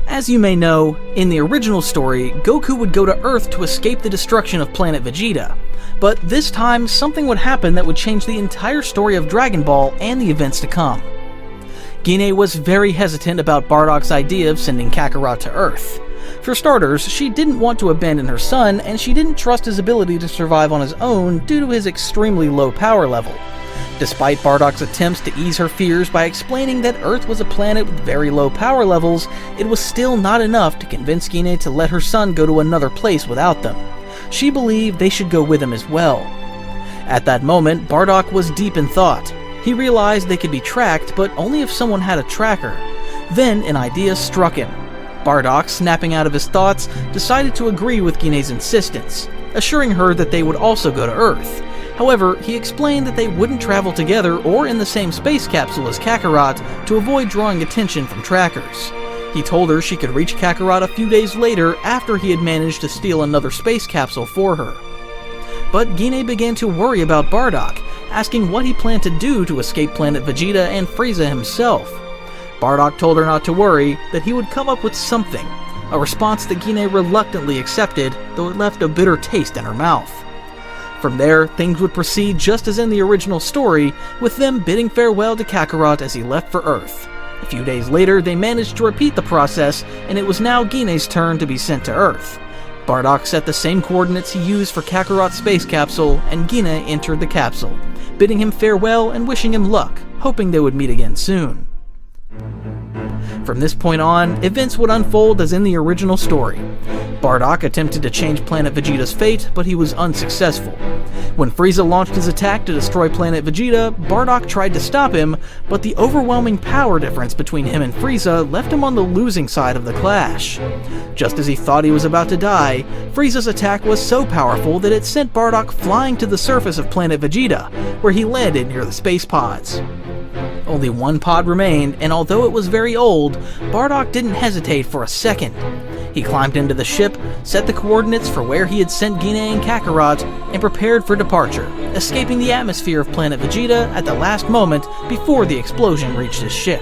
As you may know, in the original story, Goku would go to Earth to escape the destruction of planet Vegeta. But this time, something would happen that would change the entire story of Dragon Ball and the events to come. Gine was very hesitant about Bardock's idea of sending Kakarot to Earth. For starters, she didn't want to abandon her son, and she didn't trust his ability to survive on his own due to his extremely low power level. Despite Bardock's attempts to ease her fears by explaining that Earth was a planet with very low power levels, it was still not enough to convince Gine to let her son go to another place without them. She believed they should go with him as well. At that moment, Bardock was deep in thought. He realized they could be tracked, but only if someone had a tracker. Then an idea struck him. Bardock, snapping out of his thoughts, decided to agree with Gine's insistence, assuring her that they would also go to Earth. However, he explained that they wouldn't travel together or in the same space capsule as Kakarot to avoid drawing attention from trackers. He told her she could reach Kakarot a few days later after he had managed to steal another space capsule for her. But Gine began to worry about Bardock, asking what he planned to do to escape planet Vegeta and Frieza himself. Bardock told her not to worry, that he would come up with something, a response that Gine reluctantly accepted, though it left a bitter taste in her mouth. From there, things would proceed just as in the original story, with them bidding farewell to Kakarot as he left for Earth. A few days later, they managed to repeat the process, and it was now Gine's turn to be sent to Earth. Bardock set the same coordinates he used for Kakarot's space capsule, and Gine entered the capsule, bidding him farewell and wishing him luck, hoping they would meet again soon. From this point on, events would unfold as in the original story. Bardock attempted to change planet Vegeta's fate, but he was unsuccessful. When Frieza launched his attack to destroy planet Vegeta, Bardock tried to stop him, but the overwhelming power difference between him and Frieza left him on the losing side of the clash. Just as he thought he was about to die, Frieza's attack was so powerful that it sent Bardock flying to the surface of planet Vegeta, where he landed near the space pods. Only one pod remained, and although it was very old, Bardock didn't hesitate for a second. He climbed into the ship, set the coordinates for where he had sent Gine and Kakarot, and prepared for departure, escaping the atmosphere of planet Vegeta at the last moment before the explosion reached his ship.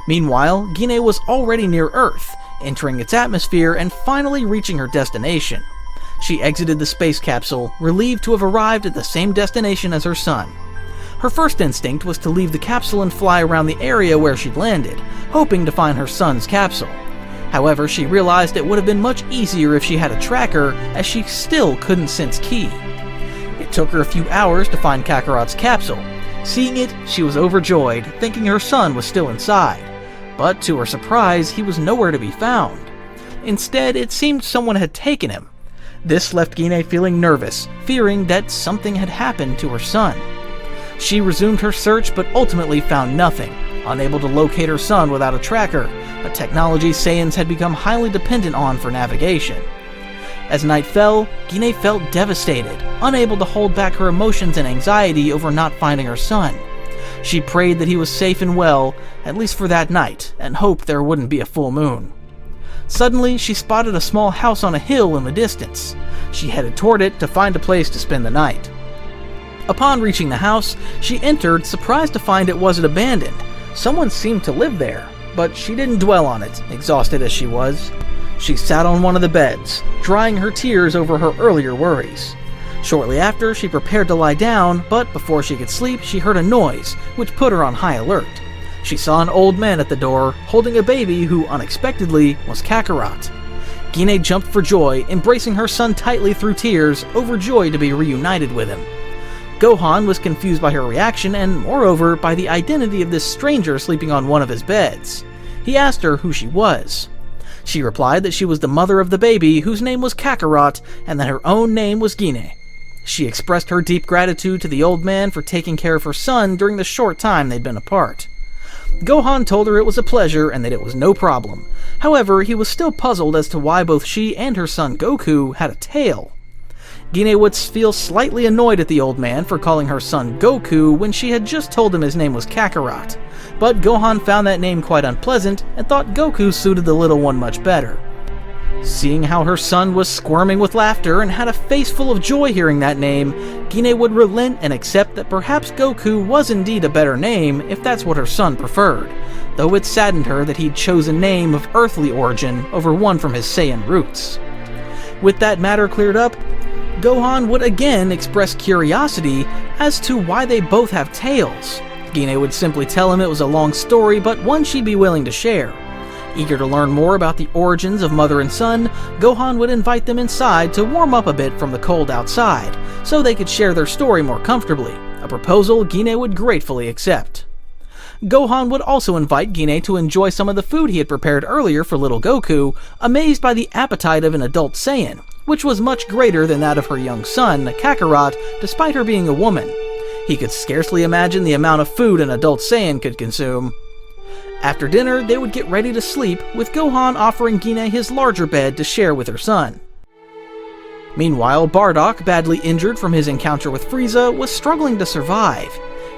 Meanwhile, Gine was already near Earth, entering its atmosphere and finally reaching her destination. She exited the space capsule, relieved to have arrived at the same destination as her son. Her first instinct was to leave the capsule and fly around the area where she'd landed, hoping to find her son's capsule. However, she realized it would have been much easier if she had a tracker, as she still couldn't sense Ki. It took her a few hours to find Kakarot's capsule. Seeing it, she was overjoyed, thinking her son was still inside. But to her surprise, he was nowhere to be found. Instead, it seemed someone had taken him. This left Gine feeling nervous, fearing that something had happened to her son. She resumed her search but ultimately found nothing, unable to locate her son without a tracker, a technology Saiyans had become highly dependent on for navigation. As night fell, Gine felt devastated, unable to hold back her emotions and anxiety over not finding her son. She prayed that he was safe and well, at least for that night, and hoped there wouldn't be a full moon. Suddenly, she spotted a small house on a hill in the distance. She headed toward it to find a place to spend the night. Upon reaching the house, she entered, surprised to find it wasn't abandoned. Someone seemed to live there, but she didn't dwell on it, exhausted as she was. She sat on one of the beds, drying her tears over her earlier worries. Shortly after, she prepared to lie down, but before she could sleep, she heard a noise, which put her on high alert. She saw an old man at the door, holding a baby who, unexpectedly, was Kakarot. Gine jumped for joy, embracing her son tightly through tears, overjoyed to be reunited with him. Gohan was confused by her reaction and, moreover, by the identity of this stranger sleeping on one of his beds. He asked her who she was. She replied that she was the mother of the baby, whose name was Kakarot, and that her own name was Gine. She expressed her deep gratitude to the old man for taking care of her son during the short time they'd been apart. Gohan told her it was a pleasure and that it was no problem. However, he was still puzzled as to why both she and her son Goku had a tail. Gine would feel slightly annoyed at the old man for calling her son Goku when she had just told him his name was Kakarot, but Gohan found that name quite unpleasant and thought Goku suited the little one much better. Seeing how her son was squirming with laughter and had a face full of joy hearing that name, Gine would relent and accept that perhaps Goku was indeed a better name if that's what her son preferred, though it saddened her that he'd chosen a name of earthly origin over one from his Saiyan roots. With that matter cleared up, Gohan would again express curiosity as to why they both have tails. Gine would simply tell him it was a long story, but one she'd be willing to share. Eager to learn more about the origins of mother and son, Gohan would invite them inside to warm up a bit from the cold outside, so they could share their story more comfortably, a proposal Gine would gratefully accept. Gohan would also invite Gine to enjoy some of the food he had prepared earlier for little Goku, amazed by the appetite of an adult Saiyan, which was much greater than that of her young son, Kakarot, despite her being a woman. He could scarcely imagine the amount of food an adult Saiyan could consume. After dinner, they would get ready to sleep, with Gohan offering Gine his larger bed to share with her son. Meanwhile, Bardock, badly injured from his encounter with Frieza, was struggling to survive.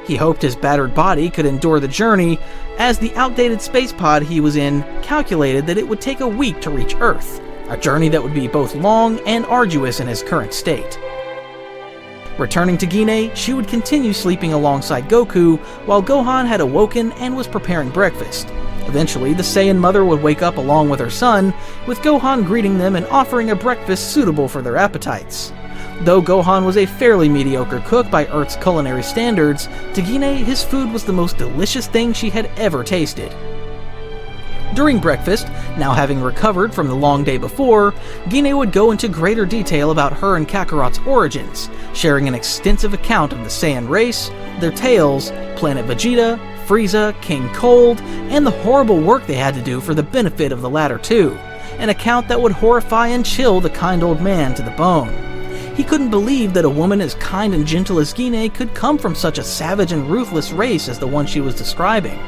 He hoped his battered body could endure the journey, as the outdated space pod he was in calculated that it would take a week to reach Earth, a journey that would be both long and arduous in his current state. Returning to Gine, she would continue sleeping alongside Goku, while Gohan had awoken and was preparing breakfast. Eventually, the Saiyan mother would wake up along with her son, with Gohan greeting them and offering a breakfast suitable for their appetites. Though Gohan was a fairly mediocre cook by Earth's culinary standards, to Gine his food was the most delicious thing she had ever tasted. During breakfast, now having recovered from the long day before, Gine would go into greater detail about her and Kakarot's origins, sharing an extensive account of the Saiyan race, their tales, Planet Vegeta, Frieza, King Cold, and the horrible work they had to do for the benefit of the latter two, an account that would horrify and chill the kind old man to the bone. He couldn't believe that a woman as kind and gentle as Gine could come from such a savage and ruthless race as the one she was describing.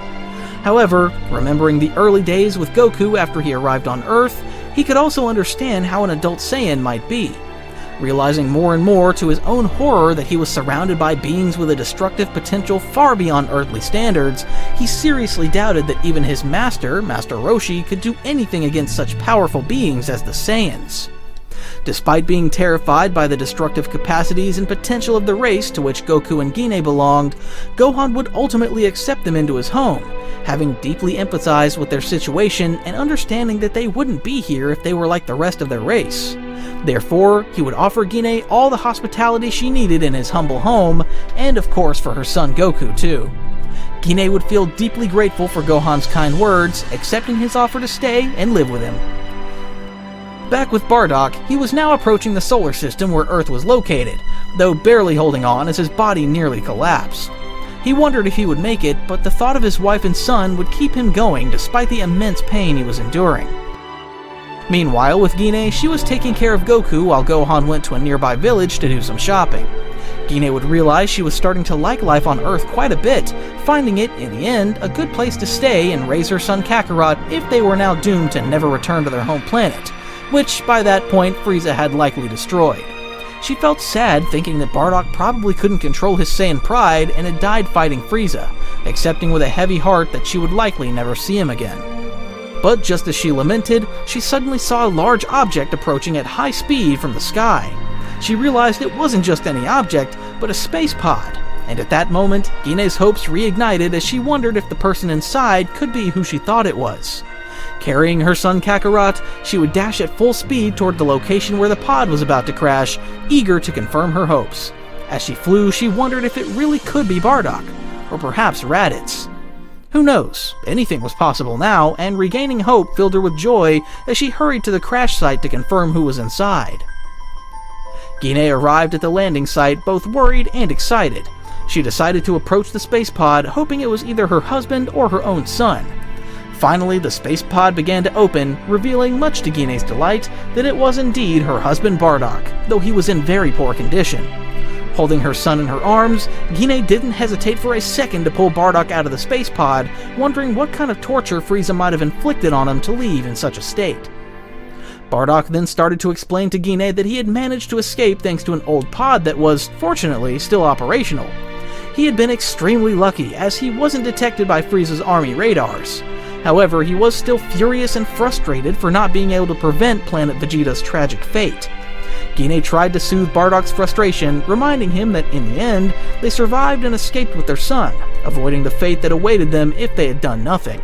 However, remembering the early days with Goku after he arrived on Earth, he could also understand how an adult Saiyan might be. Realizing more and more to his own horror that he was surrounded by beings with a destructive potential far beyond earthly standards, he seriously doubted that even his master, Master Roshi, could do anything against such powerful beings as the Saiyans. Despite being terrified by the destructive capacities and potential of the race to which Goku and Gine belonged, Gohan would ultimately accept them into his home, having deeply empathized with their situation and understanding that they wouldn't be here if they were like the rest of their race. Therefore, he would offer Gine all the hospitality she needed in his humble home, and of course for her son Goku too. Gine would feel deeply grateful for Gohan's kind words, accepting his offer to stay and live with him. Back with Bardock, he was now approaching the solar system where Earth was located, though barely holding on as his body nearly collapsed. He wondered if he would make it, but the thought of his wife and son would keep him going despite the immense pain he was enduring. Meanwhile, with Gine, she was taking care of Goku while Gohan went to a nearby village to do some shopping. Gine would realize she was starting to like life on Earth quite a bit, finding it, in the end, a good place to stay and raise her son Kakarot if they were now doomed to never return to their home planet, which by that point Frieza had likely destroyed. She felt sad thinking that Bardock probably couldn't control his Saiyan pride and had died fighting Frieza, accepting with a heavy heart that she would likely never see him again. But just as she lamented, she suddenly saw a large object approaching at high speed from the sky. She realized it wasn't just any object, but a space pod, and at that moment, Gine's hopes reignited as she wondered if the person inside could be who she thought it was. Carrying her son Kakarot, she would dash at full speed toward the location where the pod was about to crash, eager to confirm her hopes. As she flew, she wondered if it really could be Bardock, or perhaps Raditz. Who knows? Anything was possible now, and regaining hope filled her with joy as she hurried to the crash site to confirm who was inside. Gine arrived at the landing site both worried and excited. She decided to approach the space pod, hoping it was either her husband or her own son. Finally, the space pod began to open, revealing much to Gine's delight that it was indeed her husband Bardock, though he was in very poor condition. Holding her son in her arms, Gine didn't hesitate for a second to pull Bardock out of the space pod, wondering what kind of torture Frieza might have inflicted on him to leave in such a state. Bardock then started to explain to Gine that he had managed to escape thanks to an old pod that was, fortunately, still operational. He had been extremely lucky, as he wasn't detected by Frieza's army radars. However, he was still furious and frustrated for not being able to prevent Planet Vegeta's tragic fate. Gine tried to soothe Bardock's frustration, reminding him that in the end, they survived and escaped with their son, avoiding the fate that awaited them if they had done nothing.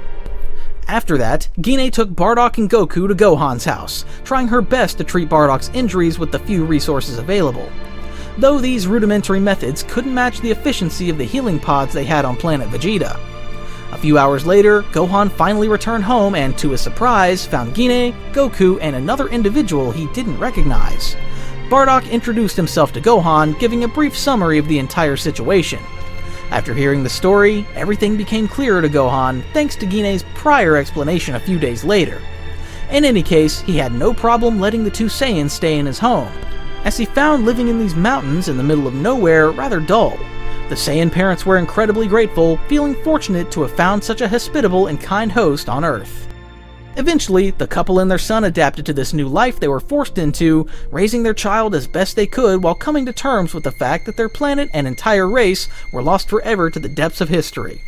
After that, Gine took Bardock and Goku to Gohan's house, trying her best to treat Bardock's injuries with the few resources available. Though these rudimentary methods couldn't match the efficiency of the healing pods they had on Planet Vegeta. A few hours later, Gohan finally returned home and, to his surprise, found Gine, Goku, and another individual he didn't recognize. Bardock introduced himself to Gohan, giving a brief summary of the entire situation. After hearing the story, everything became clearer to Gohan thanks to Gine's prior explanation a few days later. In any case, he had no problem letting the two Saiyans stay in his home, as he found living in these mountains in the middle of nowhere rather dull. The Saiyan parents were incredibly grateful, feeling fortunate to have found such a hospitable and kind host on Earth. Eventually, the couple and their son adapted to this new life they were forced into, raising their child as best they could while coming to terms with the fact that their planet and entire race were lost forever to the depths of history.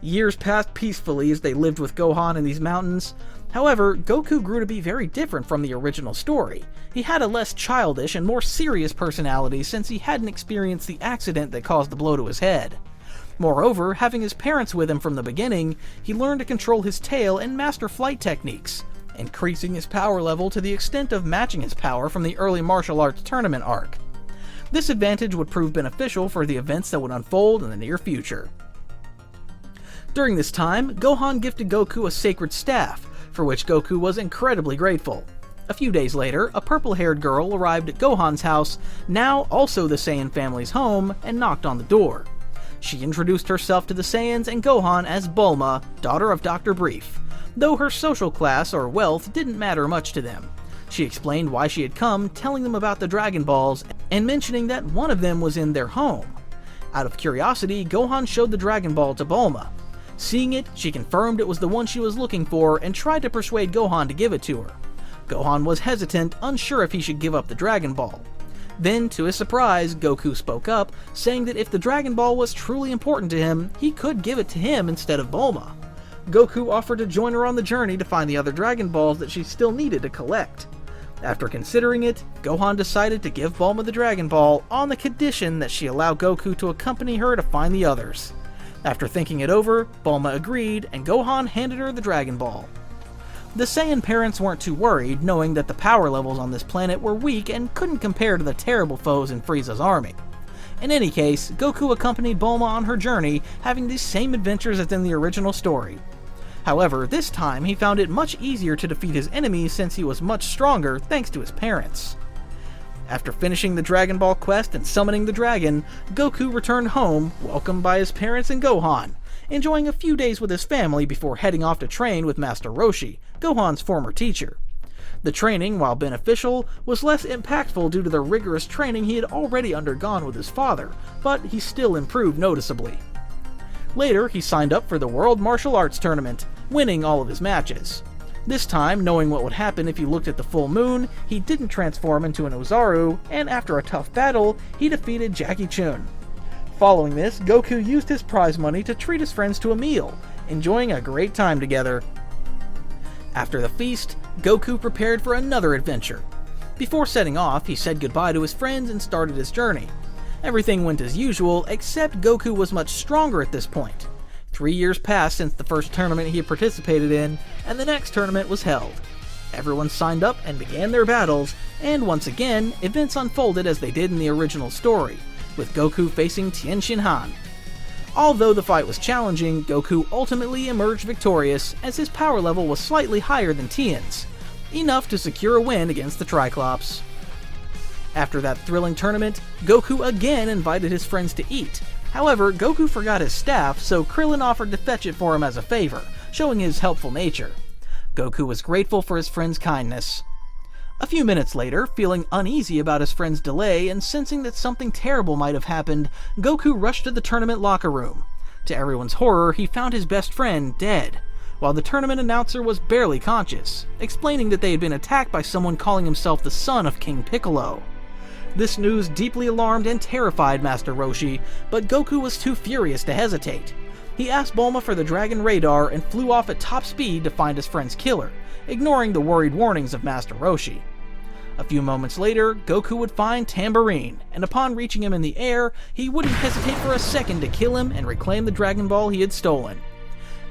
Years passed peacefully as they lived with Gohan in these mountains. However, Goku grew to be very different from the original story. He had a less childish and more serious personality since he hadn't experienced the accident that caused the blow to his head. Moreover, having his parents with him from the beginning, he learned to control his tail and master flight techniques, increasing his power level to the extent of matching his power from the early martial arts tournament arc. This advantage would prove beneficial for the events that would unfold in the near future. During this time, Gohan gifted Goku a sacred staff, for which Goku was incredibly grateful. A few days later, a purple-haired girl arrived at Gohan's house, now also the Saiyan family's home, and knocked on the door. She introduced herself to the Saiyans and Gohan as Bulma, daughter of Dr. Brief, though her social class or wealth didn't matter much to them. She explained why she had come, telling them about the Dragon Balls, and mentioning that one of them was in their home. Out of curiosity, Gohan showed the Dragon Ball to Bulma. Seeing it, she confirmed it was the one she was looking for and tried to persuade Gohan to give it to her. Gohan was hesitant, unsure if he should give up the Dragon Ball. Then, to his surprise, Goku spoke up, saying that if the Dragon Ball was truly important to him, he could give it to him instead of Bulma. Goku offered to join her on the journey to find the other Dragon Balls that she still needed to collect. After considering it, Gohan decided to give Bulma the Dragon Ball on the condition that she allow Goku to accompany her to find the others. After thinking it over, Bulma agreed, and Gohan handed her the Dragon Ball. The Saiyan parents weren't too worried, knowing that the power levels on this planet were weak and couldn't compare to the terrible foes in Frieza's army. In any case, Goku accompanied Bulma on her journey, having the same adventures as in the original story. However, this time he found it much easier to defeat his enemies since he was much stronger thanks to his parents. After finishing the Dragon Ball quest and summoning the dragon, Goku returned home, welcomed by his parents and Gohan, enjoying a few days with his family before heading off to train with Master Roshi, Gohan's former teacher. The training, while beneficial, was less impactful due to the rigorous training he had already undergone with his father, but he still improved noticeably. Later, he signed up for the World Martial Arts Tournament, winning all of his matches. This time, knowing what would happen if he looked at the full moon, he didn't transform into an Ozaru, and after a tough battle, he defeated Jackie Chun. Following this, Goku used his prize money to treat his friends to a meal, enjoying a great time together. After the feast, Goku prepared for another adventure. Before setting off, he said goodbye to his friends and started his journey. Everything went as usual, except Goku was much stronger at this point. 3 years passed since the first tournament he had participated in, and the next tournament was held. Everyone signed up and began their battles, and once again, events unfolded as they did in the original story, with Goku facing Tien Shin Han. Although the fight was challenging, Goku ultimately emerged victorious as his power level was slightly higher than Tien's, enough to secure a win against the Triclops. After that thrilling tournament, Goku again invited his friends to eat. However, Goku forgot his staff, so Krillin offered to fetch it for him as a favor, showing his helpful nature. Goku was grateful for his friend's kindness. A few minutes later, feeling uneasy about his friend's delay and sensing that something terrible might have happened, Goku rushed to the tournament locker room. To everyone's horror, he found his best friend dead, while the tournament announcer was barely conscious, explaining that they had been attacked by someone calling himself the son of King Piccolo. This news deeply alarmed and terrified Master Roshi, but Goku was too furious to hesitate. He asked Bulma for the Dragon Radar and flew off at top speed to find his friend's killer, ignoring the worried warnings of Master Roshi. A few moments later, Goku would find Tambourine, and upon reaching him in the air, he wouldn't hesitate for a second to kill him and reclaim the Dragon Ball he had stolen.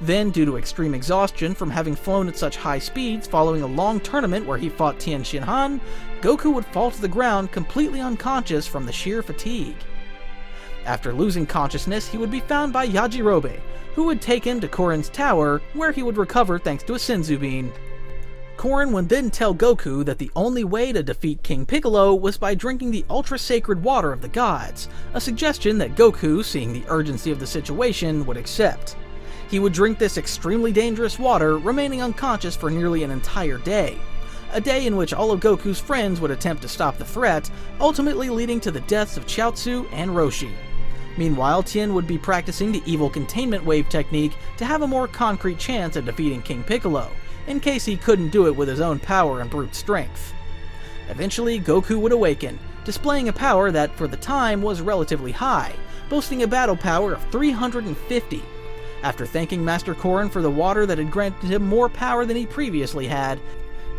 Then, due to extreme exhaustion from having flown at such high speeds following a long tournament where he fought Tien Shinhan, Goku would fall to the ground completely unconscious from the sheer fatigue. After losing consciousness, he would be found by Yajirobe, who would take him to Korin's tower, where he would recover thanks to a Senzu Bean. Korin would then tell Goku that the only way to defeat King Piccolo was by drinking the ultra-sacred water of the gods, a suggestion that Goku, seeing the urgency of the situation, would accept. He would drink this extremely dangerous water, remaining unconscious for nearly an entire day. A day in which all of Goku's friends would attempt to stop the threat, ultimately leading to the deaths of Chiaotzu and Roshi. Meanwhile, Tien would be practicing the evil containment wave technique to have a more concrete chance at defeating King Piccolo, in case he couldn't do it with his own power and brute strength. Eventually, Goku would awaken, displaying a power that, for the time, was relatively high, boasting a battle power of 350. After thanking Master Korin for the water that had granted him more power than he previously had,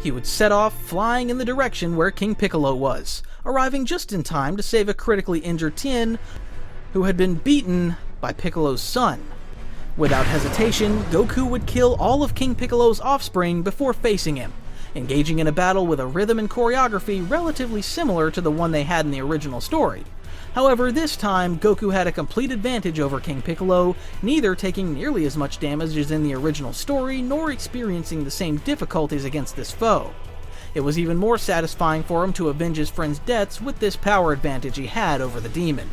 he would set off, flying in the direction where King Piccolo was, arriving just in time to save a critically injured Tien, who had been beaten by Piccolo's son. Without hesitation, Goku would kill all of King Piccolo's offspring before facing him, engaging in a battle with a rhythm and choreography relatively similar to the one they had in the original story. However, this time, Goku had a complete advantage over King Piccolo, neither taking nearly as much damage as in the original story, nor experiencing the same difficulties against this foe. It was even more satisfying for him to avenge his friend's deaths with this power advantage he had over the demon.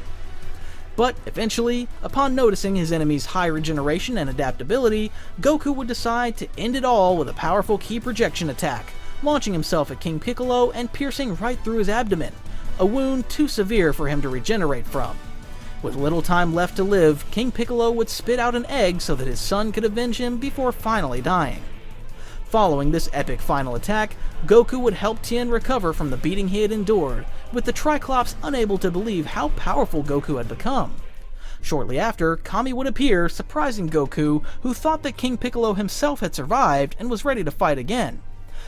But eventually, upon noticing his enemy's high regeneration and adaptability, Goku would decide to end it all with a powerful ki projection attack, launching himself at King Piccolo and piercing right through his abdomen, a wound too severe for him to regenerate from. With little time left to live, King Piccolo would spit out an egg so that his son could avenge him before finally dying. Following this epic final attack, Goku would help Tien recover from the beating he had endured, with the Triclops unable to believe how powerful Goku had become. Shortly after, Kami would appear, surprising Goku, who thought that King Piccolo himself had survived and was ready to fight again.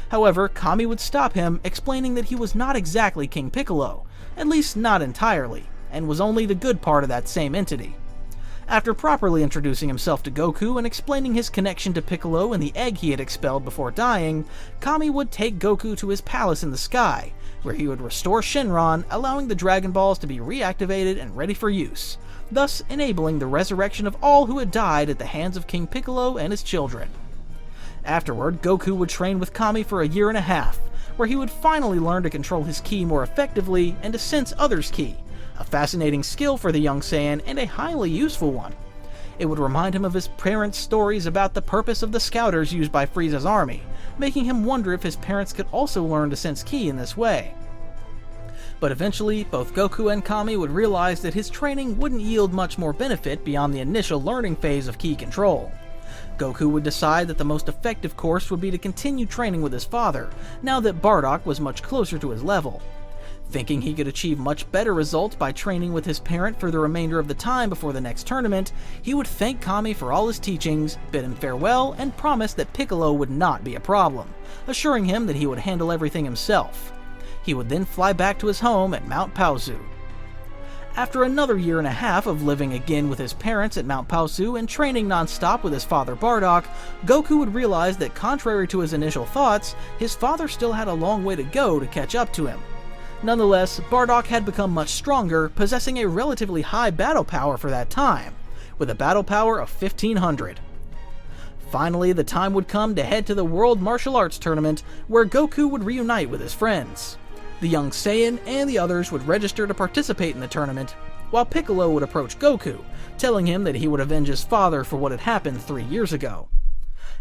However, Kami would stop him, explaining that he was not exactly King Piccolo, at least not entirely, and was only the good part of that same entity. After properly introducing himself to Goku and explaining his connection to Piccolo and the egg he had expelled before dying, Kami would take Goku to his palace in the sky, where he would restore Shenron, allowing the Dragon Balls to be reactivated and ready for use, thus enabling the resurrection of all who had died at the hands of King Piccolo and his children. Afterward, Goku would train with Kami for a year and a half, where he would finally learn to control his ki more effectively and to sense others' ki, a fascinating skill for the young Saiyan and a highly useful one. It would remind him of his parents' stories about the purpose of the scouters used by Frieza's army, making him wonder if his parents could also learn to sense ki in this way. But eventually, both Goku and Kami would realize that his training wouldn't yield much more benefit beyond the initial learning phase of ki control. Goku would decide that the most effective course would be to continue training with his father, now that Bardock was much closer to his level. Thinking he could achieve much better results by training with his parent for the remainder of the time before the next tournament, he would thank Kami for all his teachings, bid him farewell, and promise that Piccolo would not be a problem, assuring him that he would handle everything himself. He would then fly back to his home at Mount Paozu. After another year and a half of living again with his parents at Mount Paozu and training non-stop with his father Bardock, Goku would realize that contrary to his initial thoughts, his father still had a long way to go to catch up to him. Nonetheless, Bardock had become much stronger, possessing a relatively high battle power for that time, with a battle power of 1500. Finally, the time would come to head to the World Martial Arts Tournament, where Goku would reunite with his friends. The young Saiyan and the others would register to participate in the tournament, while Piccolo would approach Goku, telling him that he would avenge his father for what had happened 3 years ago.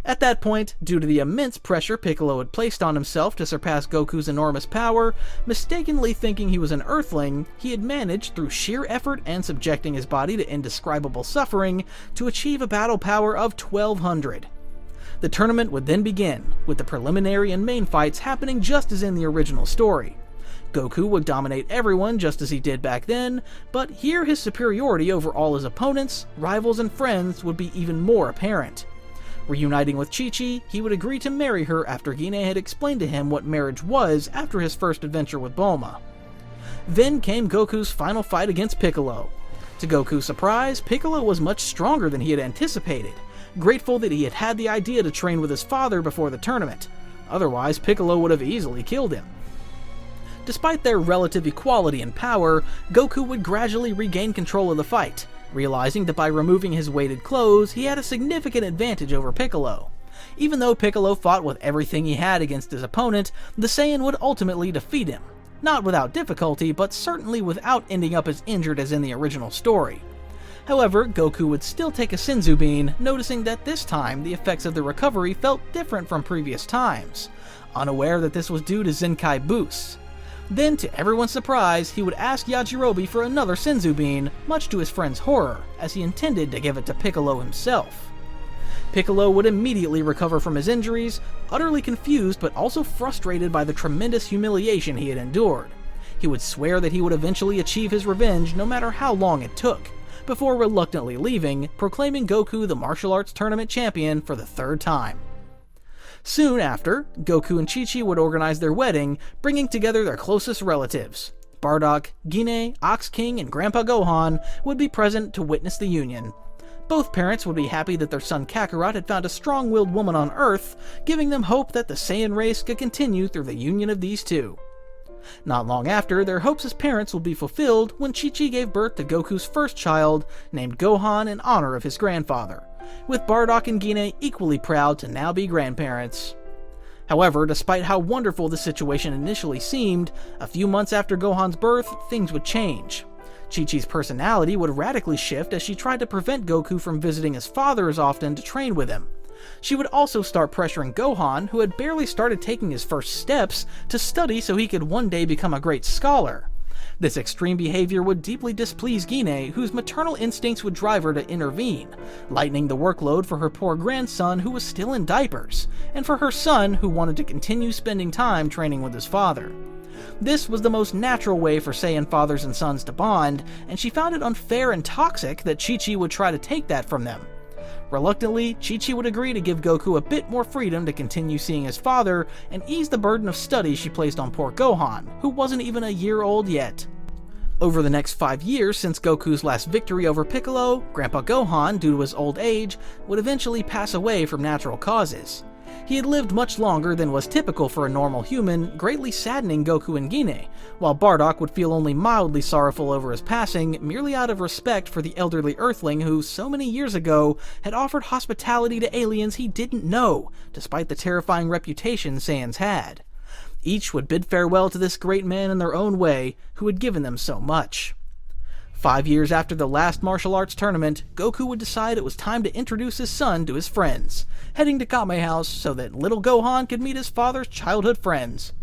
At that point, due to the immense pressure Piccolo had placed on himself to surpass Goku's enormous power, mistakenly thinking he was an Earthling, he had managed, through sheer effort and subjecting his body to indescribable suffering, to achieve a battle power of 1200. The tournament would then begin, with the preliminary and main fights happening just as in the original story. Goku would dominate everyone just as he did back then, but here his superiority over all his opponents, rivals, and friends would be even more apparent. Reuniting with Chi-Chi, he would agree to marry her after Gine had explained to him what marriage was after his first adventure with Bulma. Then came Goku's final fight against Piccolo. To Goku's surprise, Piccolo was much stronger than he had anticipated, grateful that he had had the idea to train with his father before the tournament. Otherwise, Piccolo would have easily killed him. Despite their relative equality in power, Goku would gradually regain control of the fight, realizing that by removing his weighted clothes, he had a significant advantage over Piccolo. Even though Piccolo fought with everything he had against his opponent, the Saiyan would ultimately defeat him. Not without difficulty, but certainly without ending up as injured as in the original story. However, Goku would still take a Senzu Bean, noticing that this time the effects of the recovery felt different from previous times, unaware that this was due to Zenkai boosts. Then, to everyone's surprise, he would ask Yajirobe for another Senzu Bean, much to his friend's horror, as he intended to give it to Piccolo himself. Piccolo would immediately recover from his injuries, utterly confused but also frustrated by the tremendous humiliation he had endured. He would swear that he would eventually achieve his revenge no matter how long it took, before reluctantly leaving, proclaiming Goku the martial arts tournament champion for the third time. Soon after, Goku and Chi-Chi would organize their wedding, bringing together their closest relatives. Bardock, Gine, Ox King, and Grandpa Gohan would be present to witness the union. Both parents would be happy that their son Kakarot had found a strong-willed woman on Earth, giving them hope that the Saiyan race could continue through the union of these two. Not long after, their hopes as parents would be fulfilled when Chi-Chi gave birth to Goku's first child, named Gohan in honor of his grandfather, with Bardock and Gine equally proud to now be grandparents. However, despite how wonderful the situation initially seemed, a few months after Gohan's birth, things would change. Chi-Chi's personality would radically shift as she tried to prevent Goku from visiting his father as often to train with him. She would also start pressuring Gohan, who had barely started taking his first steps, to study so he could one day become a great scholar. This extreme behavior would deeply displease Gine, whose maternal instincts would drive her to intervene, lightening the workload for her poor grandson who was still in diapers, and for her son who wanted to continue spending time training with his father. This was the most natural way for Saiyan fathers and sons to bond, and she found it unfair and toxic that Chi-Chi would try to take that from them. Reluctantly, Chi-Chi would agree to give Goku a bit more freedom to continue seeing his father and ease the burden of study she placed on poor Gohan, who wasn't even a year old yet. Over the next 5 years since Goku's last victory over Piccolo, Grandpa Gohan, due to his old age, would eventually pass away from natural causes. He had lived much longer than was typical for a normal human, greatly saddening Goku and Gine, while Bardock would feel only mildly sorrowful over his passing, merely out of respect for the elderly Earthling who, so many years ago, had offered hospitality to aliens he didn't know, despite the terrifying reputation Saiyans had. Each would bid farewell to this great man in their own way, who had given them so much. 5 years after the last martial arts tournament, Goku would decide it was time to introduce his son to his friends, heading to Kame House so that little Gohan could meet his father's childhood friends.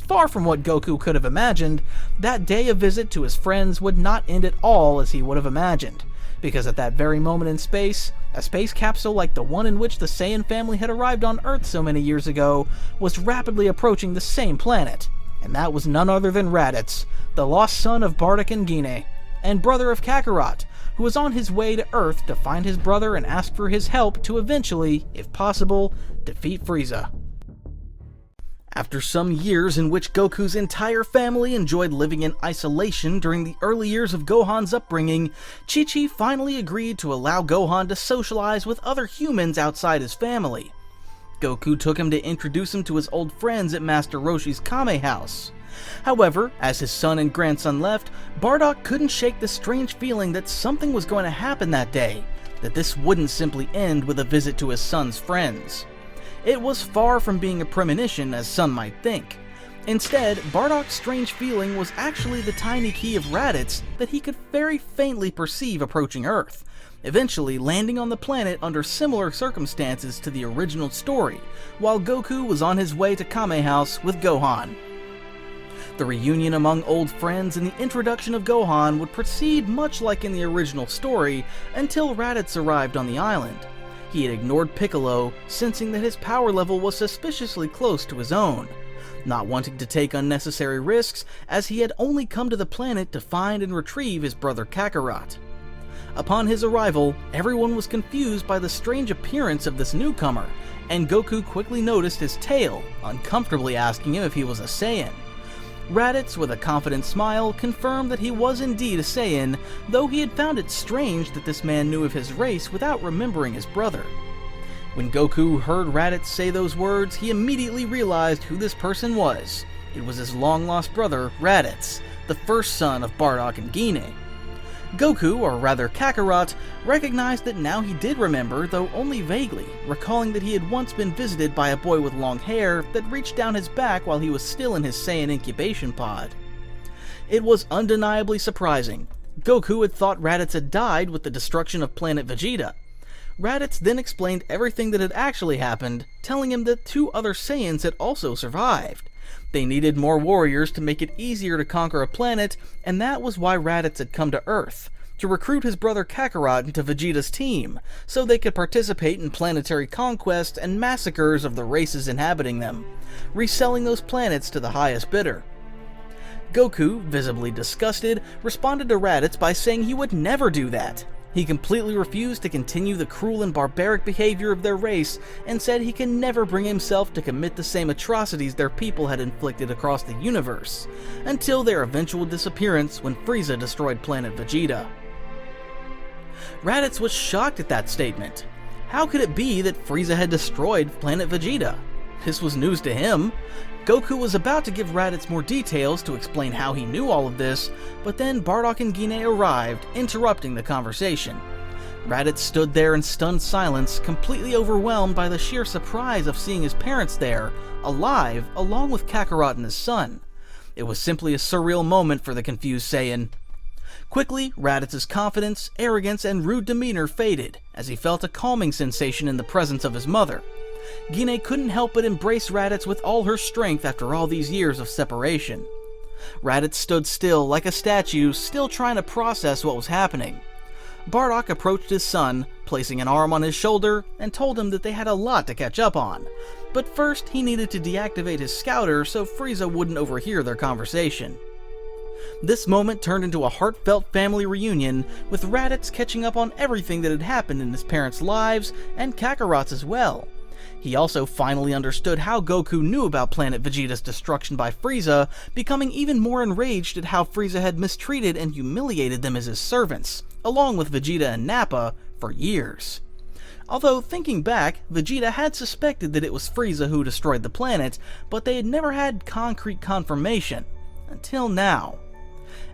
Far from what Goku could have imagined, that day a visit to his friends would not end at all as he would have imagined, because at that very moment in space, a space capsule like the one in which the Saiyan family had arrived on Earth so many years ago was rapidly approaching the same planet, and that was none other than Raditz, the lost son of Bardock and Gine, and brother of Kakarot, who was on his way to Earth to find his brother and ask for his help to eventually, if possible, defeat Frieza. After some years in which Goku's entire family enjoyed living in isolation during the early years of Gohan's upbringing, Chi-Chi finally agreed to allow Gohan to socialize with other humans outside his family. Goku took him to introduce him to his old friends at Master Roshi's Kame House. However, as his son and grandson left, Bardock couldn't shake the strange feeling that something was going to happen that day, that this wouldn't simply end with a visit to his son's friends. It was far from being a premonition, as some might think. Instead, Bardock's strange feeling was actually the tiny key of Raditz that he could very faintly perceive approaching Earth, eventually landing on the planet under similar circumstances to the original story, while Goku was on his way to Kame House with Gohan. The reunion among old friends and the introduction of Gohan would proceed much like in the original story until Raditz arrived on the island. He had ignored Piccolo, sensing that his power level was suspiciously close to his own. not wanting to take unnecessary risks as he had only come to the planet to find and retrieve his brother Kakarot. Upon his arrival, everyone was confused by the strange appearance of this newcomer, and Goku quickly noticed his tail, uncomfortably asking him if he was a Saiyan. Raditz, with a confident smile, confirmed that he was indeed a Saiyan, though he had found it strange that this man knew of his race without remembering his brother. When Goku heard Raditz say those words, he immediately realized who this person was. It was his long-lost brother, Raditz, the first son of Bardock and Gine. Goku, or rather Kakarot, recognized that now he did remember, though only vaguely, recalling that he had once been visited by a boy with long hair that reached down his back while he was still in his Saiyan incubation pod. It was undeniably surprising. Goku had thought Raditz had died with the destruction of planet Vegeta. Raditz then explained everything that had actually happened, telling him that 2 other Saiyans had also survived. They needed more warriors to make it easier to conquer a planet, and that was why Raditz had come to Earth, to recruit his brother Kakarot into Vegeta's team, so they could participate in planetary conquests and massacres of the races inhabiting them, reselling those planets to the highest bidder. Goku, visibly disgusted, responded to Raditz by saying he would never do that. He completely refused to continue the cruel and barbaric behavior of their race, and said he can never bring himself to commit the same atrocities their people had inflicted across the universe, until their eventual disappearance when Frieza destroyed planet Vegeta. Raditz was shocked at that statement. How could it be that Frieza had destroyed planet Vegeta? This was news to him. Goku was about to give Raditz more details to explain how he knew all of this, but then Bardock and Gine arrived, interrupting the conversation. Raditz stood there in stunned silence, completely overwhelmed by the sheer surprise of seeing his parents there, alive, along with Kakarot and his son. It was simply a surreal moment for the confused Saiyan. Quickly, Raditz's confidence, arrogance, and rude demeanor faded, as he felt a calming sensation in the presence of his mother. Gine couldn't help but embrace Raditz with all her strength after all these years of separation. Raditz stood still like a statue, still trying to process what was happening. Bardock approached his son, placing an arm on his shoulder, and told him that they had a lot to catch up on. But first, he needed to deactivate his scouter so Frieza wouldn't overhear their conversation. This moment turned into a heartfelt family reunion, with Raditz catching up on everything that had happened in his parents' lives, and Kakarot's as well. He also finally understood how Goku knew about planet Vegeta's destruction by Frieza, becoming even more enraged at how Frieza had mistreated and humiliated them as his servants, along with Vegeta and Nappa, for years. Although, thinking back, Vegeta had suspected that it was Frieza who destroyed the planet, but they had never had concrete confirmation. Until now.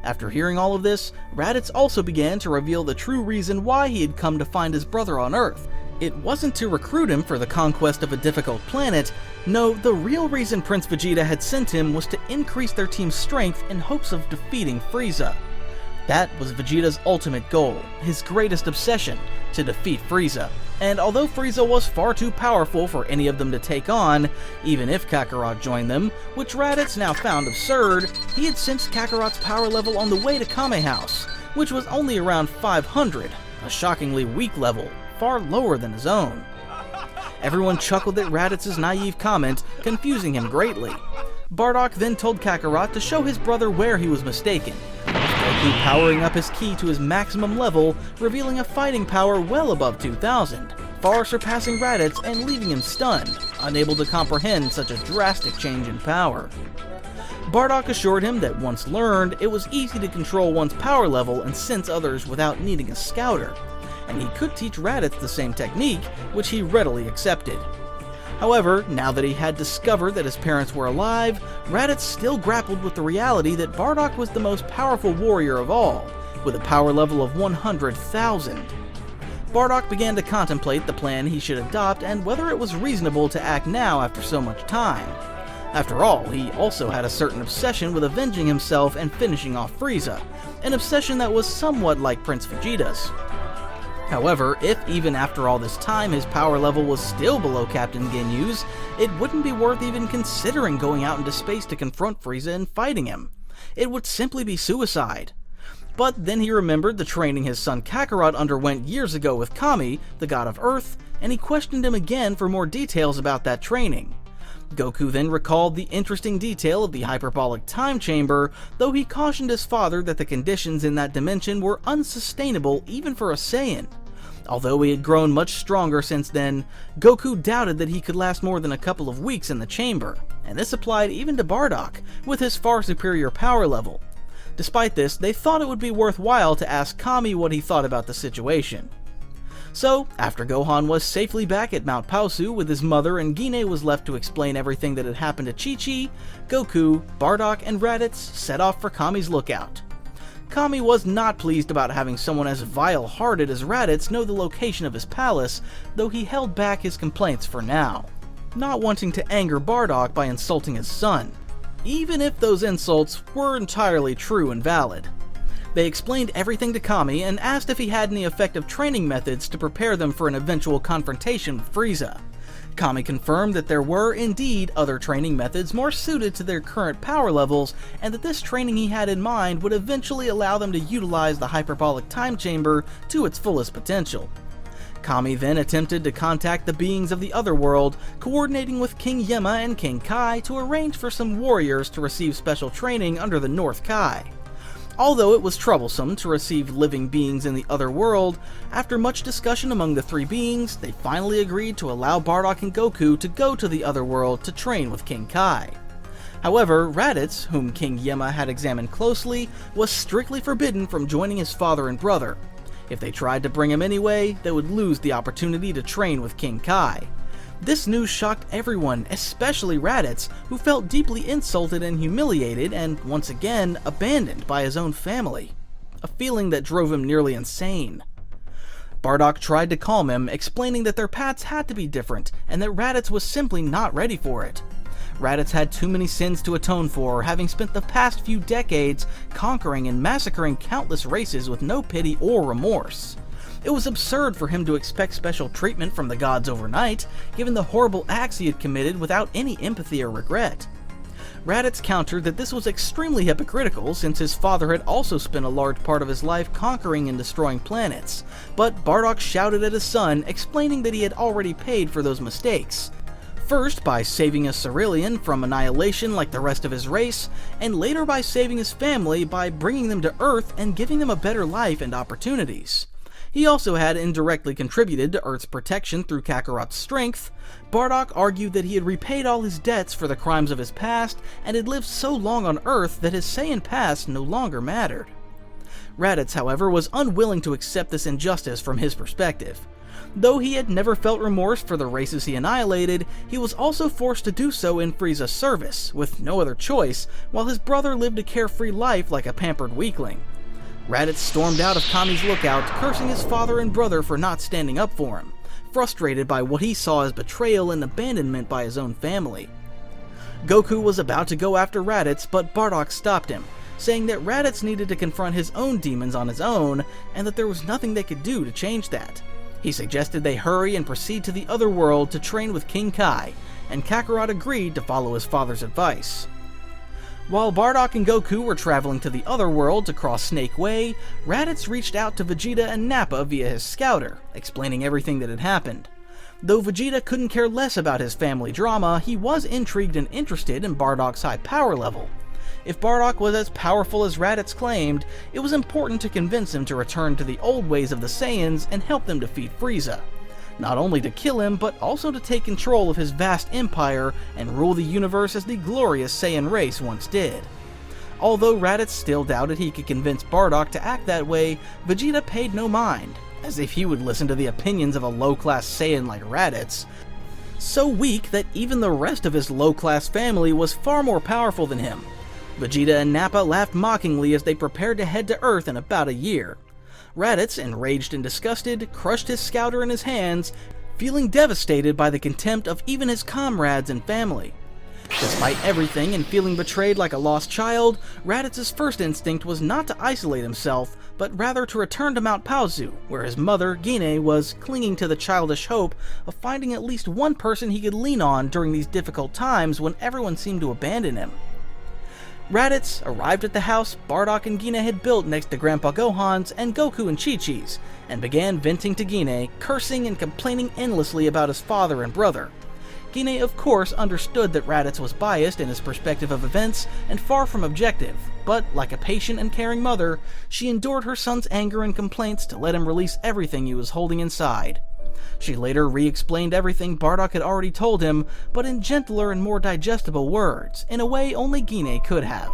After hearing all of this, Raditz also began to reveal the true reason why he had come to find his brother on Earth. It wasn't to recruit him for the conquest of a difficult planet. No, the real reason Prince Vegeta had sent him was to increase their team's strength in hopes of defeating Frieza. That was Vegeta's ultimate goal, his greatest obsession, to defeat Frieza. And although Frieza was far too powerful for any of them to take on, even if Kakarot joined them, which Raditz now found absurd, he had sensed Kakarot's power level on the way to Kame House, which was only around 500, a shockingly weak level, far lower than his own. Everyone chuckled at Raditz's naive comment, confusing him greatly. Bardock then told Kakarot to show his brother where he was mistaken, with Goku powering up his ki to his maximum level, revealing a fighting power well above 2000, far surpassing Raditz and leaving him stunned, unable to comprehend such a drastic change in power. Bardock assured him that once learned, it was easy to control one's power level and sense others without needing a scouter, and he could teach Raditz the same technique, which he readily accepted. However, now that he had discovered that his parents were alive, Raditz still grappled with the reality that Bardock was the most powerful warrior of all, with a power level of 100,000. Bardock began to contemplate the plan he should adopt and whether it was reasonable to act now after so much time. After all, he also had a certain obsession with avenging himself and finishing off Frieza, an obsession that was somewhat like Prince Vegeta's. However, if even after all this time his power level was still below Captain Ginyu's, it wouldn't be worth even considering going out into space to confront Frieza and fighting him. It would simply be suicide. But then he remembered the training his son Kakarot underwent years ago with Kami, the god of Earth, and he questioned him again for more details about that training. Goku then recalled the interesting detail of the hyperbolic time chamber, though he cautioned his father that the conditions in that dimension were unsustainable even for a Saiyan. Although he had grown much stronger since then, Goku doubted that he could last more than a couple of weeks in the chamber, and this applied even to Bardock, with his far superior power level. Despite this, they thought it would be worthwhile to ask Kami what he thought about the situation. So, after Gohan was safely back at Mount Paosu with his mother and Gine was left to explain everything that had happened to Chi-Chi, Goku, Bardock, and Raditz set off for Kami's lookout. Kami was not pleased about having someone as vile-hearted as Raditz know the location of his palace, though he held back his complaints for now, not wanting to anger Bardock by insulting his son, even if those insults were entirely true and valid. They explained everything to Kami and asked if he had any effective training methods to prepare them for an eventual confrontation with Frieza. Kami confirmed that there were indeed other training methods more suited to their current power levels, and that this training he had in mind would eventually allow them to utilize the hyperbolic time chamber to its fullest potential. Kami then attempted to contact the beings of the other world, coordinating with King Yemma and King Kai to arrange for some warriors to receive special training under the North Kai. Although it was troublesome to receive living beings in the other world, after much discussion among the three beings, they finally agreed to allow Bardock and Goku to go to the other world to train with King Kai. However, Raditz, whom King Yemma had examined closely, was strictly forbidden from joining his father and brother. If they tried to bring him anyway, they would lose the opportunity to train with King Kai. This news shocked everyone, especially Raditz, who felt deeply insulted and humiliated and, once again, abandoned by his own family. A feeling that drove him nearly insane. Bardock tried to calm him, explaining that their paths had to be different, and that Raditz was simply not ready for it. Raditz had too many sins to atone for, having spent the past few decades conquering and massacring countless races with no pity or remorse. It was absurd for him to expect special treatment from the gods overnight, given the horrible acts he had committed without any empathy or regret. Raditz countered that this was extremely hypocritical since his father had also spent a large part of his life conquering and destroying planets, but Bardock shouted at his son, explaining that he had already paid for those mistakes. First by saving a Cerealian from annihilation like the rest of his race, and later by saving his family by bringing them to Earth and giving them a better life and opportunities. He also had indirectly contributed to Earth's protection through Kakarot's strength. Bardock argued that he had repaid all his debts for the crimes of his past and had lived so long on Earth that his Saiyan past no longer mattered. Raditz, however, was unwilling to accept this injustice from his perspective. Though he had never felt remorse for the races he annihilated, he was also forced to do so in Frieza's service, with no other choice, while his brother lived a carefree life like a pampered weakling. Raditz stormed out of Kami's lookout, cursing his father and brother for not standing up for him, frustrated by what he saw as betrayal and abandonment by his own family. Goku was about to go after Raditz, but Bardock stopped him, saying that Raditz needed to confront his own demons on his own, and that there was nothing they could do to change that. He suggested they hurry and proceed to the other world to train with King Kai, and Kakarot agreed to follow his father's advice. While Bardock and Goku were traveling to the other world to cross Snake Way, Raditz reached out to Vegeta and Nappa via his scouter, explaining everything that had happened. Though Vegeta couldn't care less about his family drama, he was intrigued and interested in Bardock's high power level. If Bardock was as powerful as Raditz claimed, it was important to convince him to return to the old ways of the Saiyans and help them defeat Frieza. Not only to kill him, but also to take control of his vast empire and rule the universe as the glorious Saiyan race once did. Although Raditz still doubted he could convince Bardock to act that way, Vegeta paid no mind, as if he would listen to the opinions of a low-class Saiyan like Raditz, so weak that even the rest of his low-class family was far more powerful than him. Vegeta and Nappa laughed mockingly as they prepared to head to Earth in about a year. Raditz, enraged and disgusted, crushed his scouter in his hands, feeling devastated by the contempt of even his comrades and family. Despite everything and feeling betrayed like a lost child, Raditz's first instinct was not to isolate himself, but rather to return to Mount Paosu, where his mother, Gine, was clinging to the childish hope of finding at least one person he could lean on during these difficult times when everyone seemed to abandon him. Raditz arrived at the house Bardock and Gine had built next to Grandpa Gohan's and Goku and Chi-Chi's, and began venting to Gine, cursing and complaining endlessly about his father and brother. Gine of course understood that Raditz was biased in his perspective of events and far from objective, but like a patient and caring mother, she endured her son's anger and complaints to let him release everything he was holding inside. She later re-explained everything Bardock had already told him, but in gentler and more digestible words, in a way only Gine could have.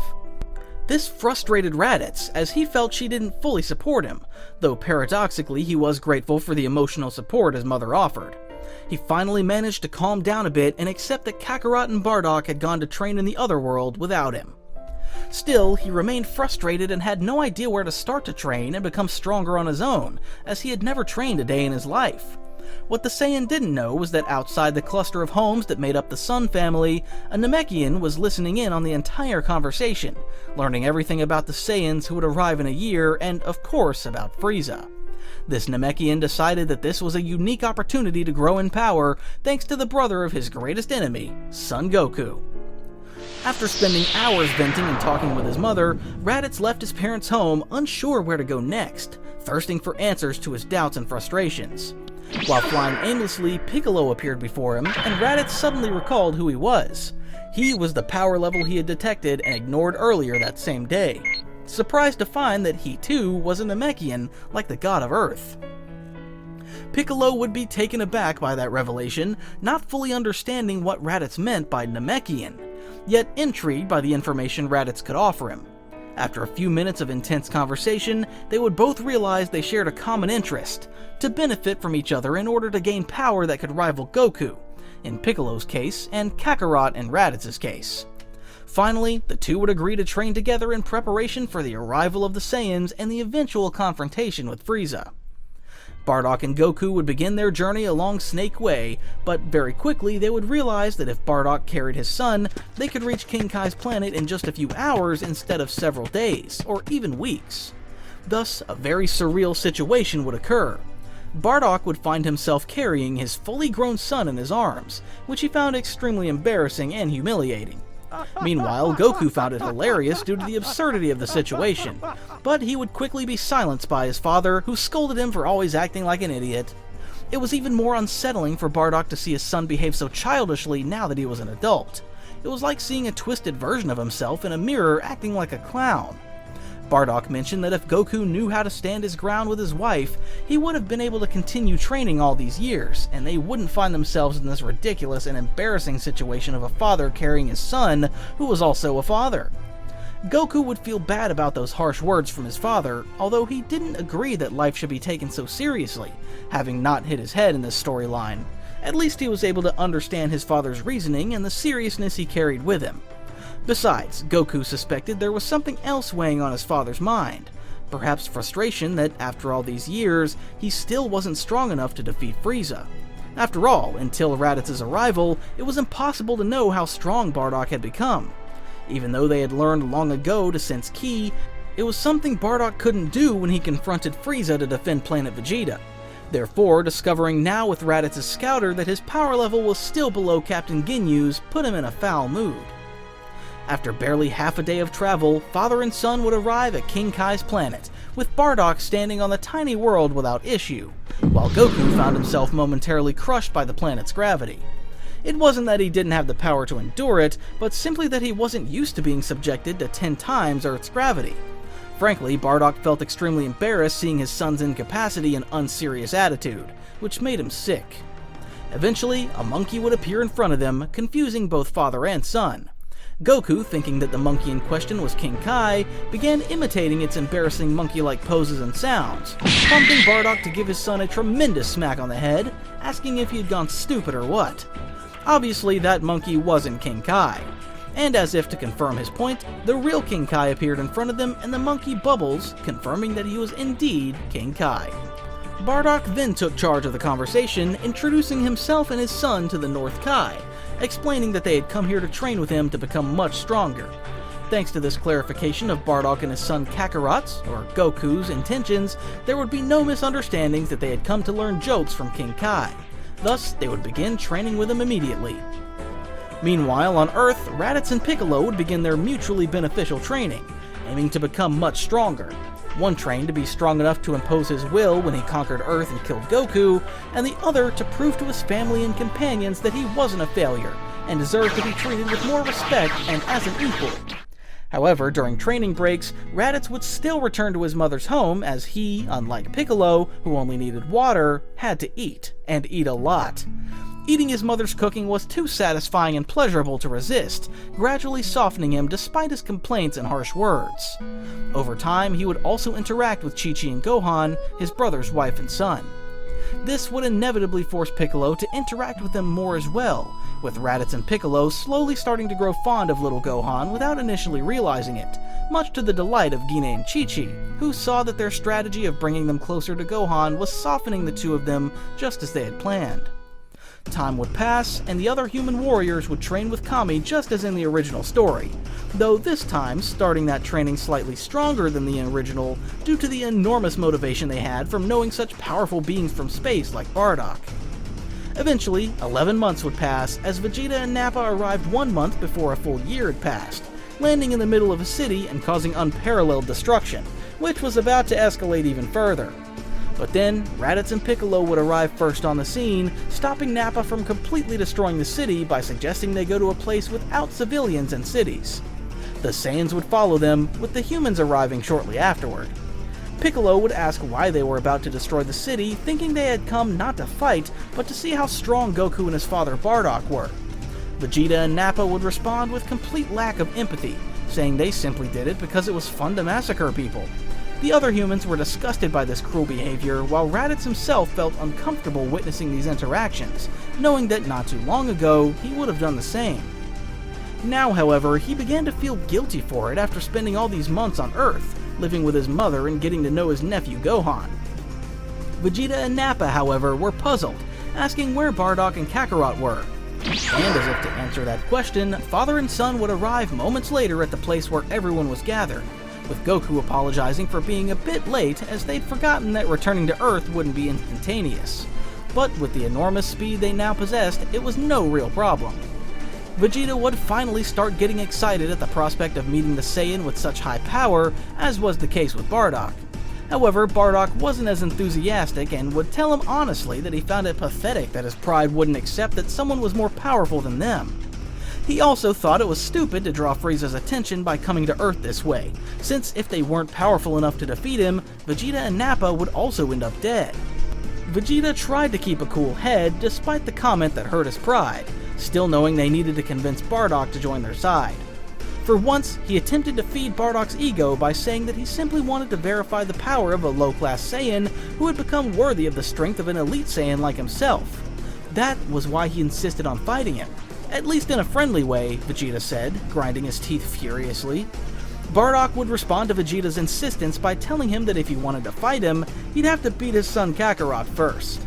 This frustrated Raditz, as he felt she didn't fully support him, though paradoxically he was grateful for the emotional support his mother offered. He finally managed to calm down a bit and accept that Kakarot and Bardock had gone to train in the other world without him. Still, he remained frustrated and had no idea where to start to train and become stronger on his own, as he had never trained a day in his life. What the Saiyan didn't know was that outside the cluster of homes that made up the Sun family, a Namekian was listening in on the entire conversation, learning everything about the Saiyans who would arrive in a year, and of course about Frieza. This Namekian decided that this was a unique opportunity to grow in power thanks to the brother of his greatest enemy, Son Goku. After spending hours venting and talking with his mother, Raditz left his parents' home unsure where to go next, thirsting for answers to his doubts and frustrations. While flying aimlessly, Piccolo appeared before him, and Raditz suddenly recalled who he was. He was the power level he had detected and ignored earlier that same day, surprised to find that he too was a Namekian like the god of Earth. Piccolo would be taken aback by that revelation, not fully understanding what Raditz meant by Namekian, yet intrigued by the information Raditz could offer him. After a few minutes of intense conversation, they would both realize they shared a common interest, to benefit from each other in order to gain power that could rival Goku, in Piccolo's case, and Kakarot in Raditz's case. Finally, the two would agree to train together in preparation for the arrival of the Saiyans and the eventual confrontation with Frieza. Bardock and Goku would begin their journey along Snake Way, but very quickly they would realize that if Bardock carried his son, they could reach King Kai's planet in just a few hours instead of several days, or even weeks. Thus, a very surreal situation would occur. Bardock would find himself carrying his fully grown son in his arms, which he found extremely embarrassing and humiliating. Meanwhile, Goku found it hilarious due to the absurdity of the situation, but he would quickly be silenced by his father, who scolded him for always acting like an idiot. It was even more unsettling for Bardock to see his son behave so childishly now that he was an adult. It was like seeing a twisted version of himself in a mirror acting like a clown. Bardock mentioned that if Goku knew how to stand his ground with his wife, he would have been able to continue training all these years, and they wouldn't find themselves in this ridiculous and embarrassing situation of a father carrying his son, who was also a father. Goku would feel bad about those harsh words from his father, although he didn't agree that life should be taken so seriously, having not hit his head in this storyline. At least he was able to understand his father's reasoning and the seriousness he carried with him. Besides, Goku suspected there was something else weighing on his father's mind. Perhaps frustration that, after all these years, he still wasn't strong enough to defeat Frieza. After all, until Raditz's arrival, it was impossible to know how strong Bardock had become. Even though they had learned long ago to sense Ki, it was something Bardock couldn't do when he confronted Frieza to defend planet Vegeta. Therefore, discovering now with Raditz's scouter that his power level was still below Captain Ginyu's put him in a foul mood. After barely half a day of travel, father and son would arrive at King Kai's planet, with Bardock standing on the tiny world without issue, while Goku found himself momentarily crushed by the planet's gravity. It wasn't that he didn't have the power to endure it, but simply that he wasn't used to being subjected to 10 times Earth's gravity. Frankly, Bardock felt extremely embarrassed seeing his son's incapacity and unserious attitude, which made him sick. Eventually, a monkey would appear in front of them, confusing both father and son. Goku, thinking that the monkey in question was King Kai, began imitating its embarrassing monkey-like poses and sounds, prompting Bardock to give his son a tremendous smack on the head, asking if he had gone stupid or what. Obviously, that monkey wasn't King Kai. And as if to confirm his point, the real King Kai appeared in front of them and the monkey Bubbles, confirming that he was indeed King Kai. Bardock then took charge of the conversation, introducing himself and his son to the North Kai, explaining that they had come here to train with him to become much stronger. Thanks to this clarification of Bardock and his son Kakarot's, or Goku's, intentions, there would be no misunderstandings that they had come to learn jokes from King Kai. Thus, they would begin training with him immediately. Meanwhile, on Earth, Raditz and Piccolo would begin their mutually beneficial training, aiming to become much stronger. One trained to be strong enough to impose his will when he conquered Earth and killed Goku, and the other to prove to his family and companions that he wasn't a failure, and deserved to be treated with more respect and as an equal. However, during training breaks, Raditz would still return to his mother's home as he, unlike Piccolo, who only needed water, had to eat, and eat a lot. Eating his mother's cooking was too satisfying and pleasurable to resist, gradually softening him despite his complaints and harsh words. Over time, he would also interact with Chi-Chi and Gohan, his brother's wife and son. This would inevitably force Piccolo to interact with them more as well, with Raditz and Piccolo slowly starting to grow fond of little Gohan without initially realizing it, much to the delight of Gine and Chi-Chi, who saw that their strategy of bringing them closer to Gohan was softening the two of them just as they had planned. Time would pass, and the other human warriors would train with Kami just as in the original story, though this time starting that training slightly stronger than the original due to the enormous motivation they had from knowing such powerful beings from space like Bardock. Eventually, 11 months would pass as Vegeta and Nappa arrived 1 month before a full year had passed, landing in the middle of a city and causing unparalleled destruction, which was about to escalate even further. But then, Raditz and Piccolo would arrive first on the scene, stopping Nappa from completely destroying the city by suggesting they go to a place without civilians and cities. The Saiyans would follow them, with the humans arriving shortly afterward. Piccolo would ask why they were about to destroy the city, thinking they had come not to fight, but to see how strong Goku and his father Bardock were. Vegeta and Nappa would respond with complete lack of empathy, saying they simply did it because it was fun to massacre people. The other humans were disgusted by this cruel behavior, while Raditz himself felt uncomfortable witnessing these interactions, knowing that not too long ago, he would have done the same. Now, however, he began to feel guilty for it after spending all these months on Earth, living with his mother and getting to know his nephew Gohan. Vegeta and Nappa, however, were puzzled, asking where Bardock and Kakarot were. And as if to answer that question, father and son would arrive moments later at the place where everyone was gathered, with Goku apologizing for being a bit late as they'd forgotten that returning to Earth wouldn't be instantaneous. But with the enormous speed they now possessed, it was no real problem. Vegeta would finally start getting excited at the prospect of meeting the Saiyan with such high power, as was the case with Bardock. However, Bardock wasn't as enthusiastic and would tell him honestly that he found it pathetic that his pride wouldn't accept that someone was more powerful than them. He also thought it was stupid to draw Frieza's attention by coming to Earth this way, since if they weren't powerful enough to defeat him, Vegeta and Nappa would also end up dead. Vegeta tried to keep a cool head despite the comment that hurt his pride, still knowing they needed to convince Bardock to join their side. For once, he attempted to feed Bardock's ego by saying that he simply wanted to verify the power of a low-class Saiyan who had become worthy of the strength of an elite Saiyan like himself. That was why he insisted on fighting him. At least in a friendly way, Vegeta said, grinding his teeth furiously. Bardock would respond to Vegeta's insistence by telling him that if he wanted to fight him, he'd have to beat his son Kakarot first.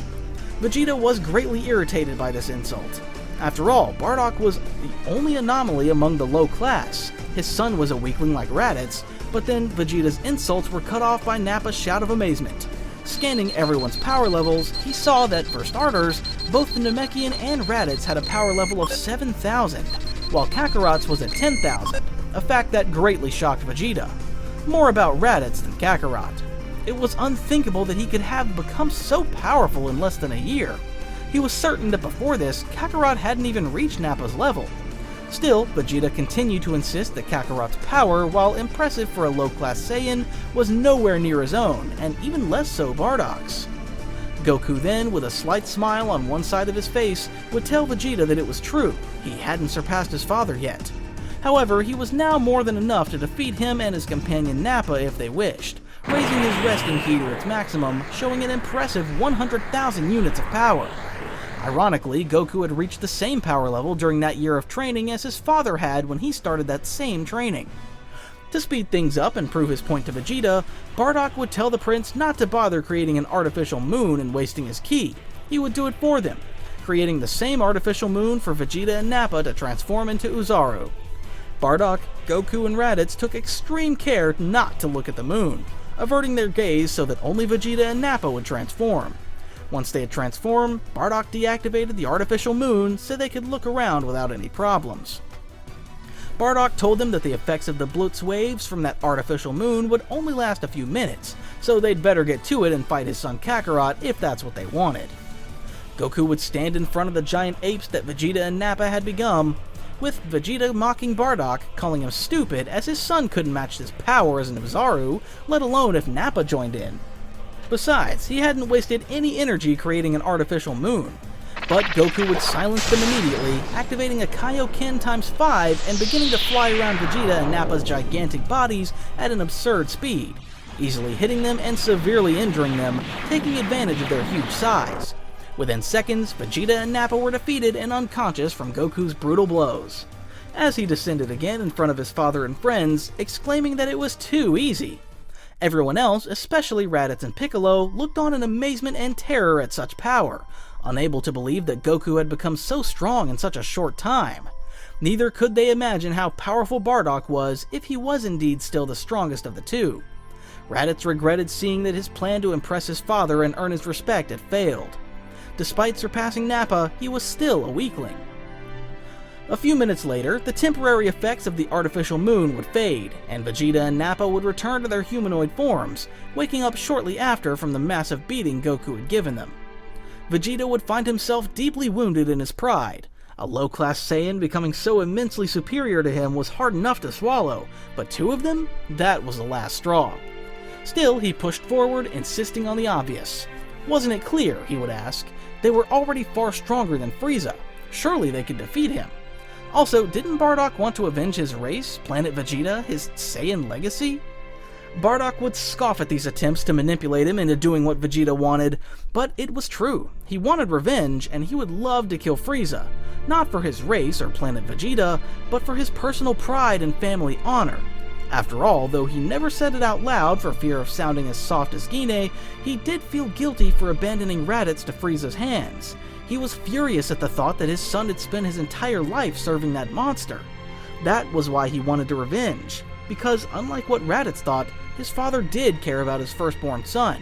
Vegeta was greatly irritated by this insult. After all, Bardock was the only anomaly among the low class. His son was a weakling like Raditz, but then Vegeta's insults were cut off by Nappa's shout of amazement. Scanning everyone's power levels, he saw that, for starters, both the Namekian and Raditz had a power level of 7,000, while Kakarot's was at 10,000, a fact that greatly shocked Vegeta. More about Raditz than Kakarot. It was unthinkable that he could have become so powerful in less than a year. He was certain that before this, Kakarot hadn't even reached Nappa's level. Still, Vegeta continued to insist that Kakarot's power, while impressive for a low-class Saiyan, was nowhere near his own, and even less so Bardock's. Goku then, with a slight smile on one side of his face, would tell Vegeta that it was true, he hadn't surpassed his father yet. However, he was now more than enough to defeat him and his companion Nappa if they wished, raising his resting ki to its maximum, showing an impressive 100,000 units of power. Ironically, Goku had reached the same power level during that year of training as his father had when he started that same training. To speed things up and prove his point to Vegeta, Bardock would tell the prince not to bother creating an artificial moon and wasting his ki. He would do it for them, creating the same artificial moon for Vegeta and Nappa to transform into Oozaru. Bardock, Goku, and Raditz took extreme care not to look at the moon, averting their gaze so that only Vegeta and Nappa would transform. Once they had transformed, Bardock deactivated the artificial moon so they could look around without any problems. Bardock told them that the effects of the Blutz waves from that artificial moon would only last a few minutes, so they'd better get to it and fight his son Kakarot if that's what they wanted. Goku would stand in front of the giant apes that Vegeta and Nappa had become, with Vegeta mocking Bardock, calling him stupid as his son couldn't match his power as an Abzaru, let alone if Nappa joined in. Besides, he hadn't wasted any energy creating an artificial moon, but Goku would silence them immediately, activating a Kaioken x5 and beginning to fly around Vegeta and Nappa's gigantic bodies at an absurd speed, easily hitting them and severely injuring them, taking advantage of their huge size. Within seconds, Vegeta and Nappa were defeated and unconscious from Goku's brutal blows, as he descended again in front of his father and friends, exclaiming that it was too easy. Everyone else, especially Raditz and Piccolo, looked on in amazement and terror at such power, unable to believe that Goku had become so strong in such a short time. Neither could they imagine how powerful Bardock was if he was indeed still the strongest of the two. Raditz regretted seeing that his plan to impress his father and earn his respect had failed. Despite surpassing Nappa, he was still a weakling. A few minutes later, the temporary effects of the artificial moon would fade, and Vegeta and Nappa would return to their humanoid forms, waking up shortly after from the massive beating Goku had given them. Vegeta would find himself deeply wounded in his pride. A low-class Saiyan becoming so immensely superior to him was hard enough to swallow, but two of them? That was the last straw. Still, he pushed forward, insisting on the obvious. Wasn't it clear, he would ask? They were already far stronger than Frieza. Surely they could defeat him. Also, didn't Bardock want to avenge his race, Planet Vegeta, his Saiyan legacy? Bardock would scoff at these attempts to manipulate him into doing what Vegeta wanted, but it was true. He wanted revenge, and he would love to kill Frieza, not for his race or Planet Vegeta, but for his personal pride and family honor. After all, though he never said it out loud for fear of sounding as soft as Gine, he did feel guilty for abandoning Raditz to Frieza's hands. He was furious at the thought that his son had spent his entire life serving that monster. That was why he wanted to revenge, because unlike what Raditz thought, his father did care about his firstborn son.